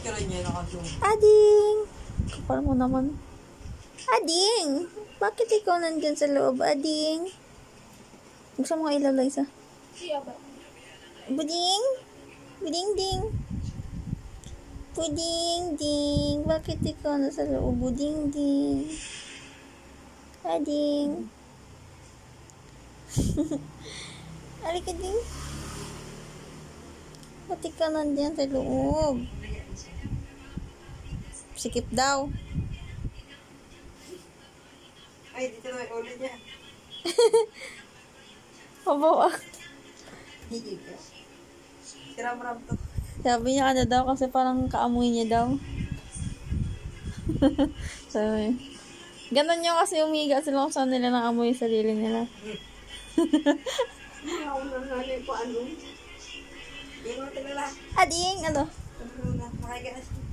picture niya, naka-zoom. Ading! Kapal mo naman. Ading! Bakit ikaw nandyan sa loob, Ading? Buksan mo ka ilaw, Liza. Buding? Buding-ding. Buding-ding. Bakit ikaw nasa loob, Buding-ding? Ading. Halika, Ding. Ba't ikaw nandiyan sa loob? Sikip daw. Ay, dito na may ulo niya. Pabawa. Hindi ka. Siram-ram to. Sabi niya ano daw kasi parang kaamoy niya daw. Sabi. Ganon yung kasi umiga sila kung saan nila naamoy yung sarili nila. Hindi ako nangyari ko ano. Hindi mo tinala. Ading, ano? Ano na, makahiga na siya.